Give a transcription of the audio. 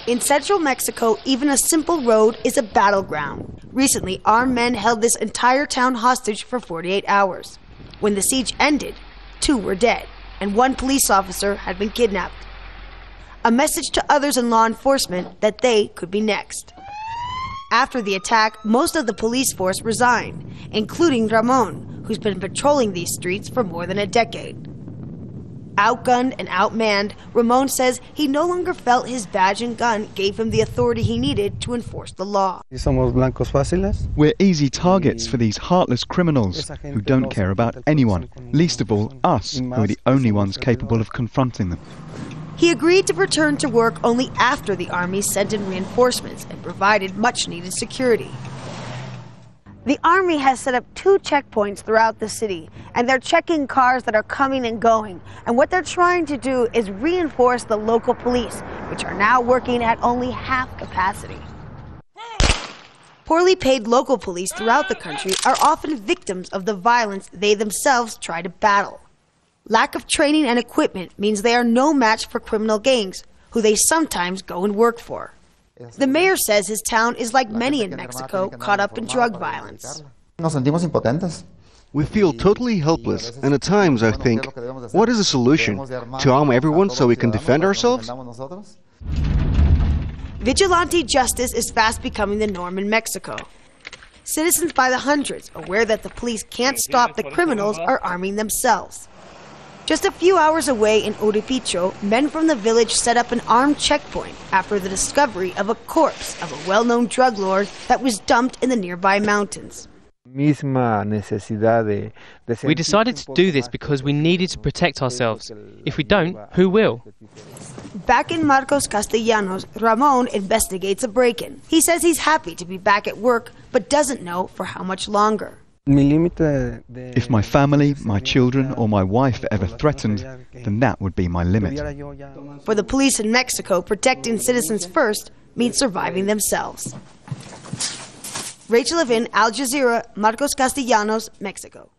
In central Mexico, even a simple road is a battleground. Recently, armed men held this entire town hostage for 48 hours. When the siege ended, 2 were dead, and 1 police officer had been kidnapped. A message to others in law enforcement that they could be next. After the attack, most of the police force resigned, including Ramon, who's been patrolling these streets for more than a decade. Outgunned and outmanned, Ramon says he no longer felt his badge and gun gave him the authority he needed to enforce the law. We're easy targets for these heartless criminals who don't care about anyone, least of all us, who are the only ones capable of confronting them. He agreed to return to work only after the army sent in reinforcements and provided much-needed security. The army has set up 2 checkpoints throughout the city, and they're checking cars that are coming and going. And what they're trying to do is reinforce the local police, which are now working at only half capacity. Poorly paid local police throughout the country are often victims of the violence they themselves try to battle. Lack of training and equipment means they are no match for criminal gangs, who they sometimes go and work for. The mayor says his town is like many in Mexico, caught up in drug violence. We feel totally helpless, and at times I think, what is the solution? To arm everyone so we can defend ourselves? Vigilante justice is fast becoming the norm in Mexico. Citizens by the hundreds, aware that the police can't stop the criminals, are arming themselves. Just a few hours away in Uripicho, men from the village set up an armed checkpoint after the discovery of a corpse of a well-known drug lord that was dumped in the nearby mountains. We decided to do this because we needed to protect ourselves. If we don't, who will? Back in Marcos Castellanos, Ramon investigates a break-in. He says he's happy to be back at work, but doesn't know for how much longer. If my family, my children, or my wife are ever threatened, then that would be my limit. For the police in Mexico, protecting citizens first means surviving themselves. Rachel Levin, Al Jazeera, Marcos Castellanos, Mexico.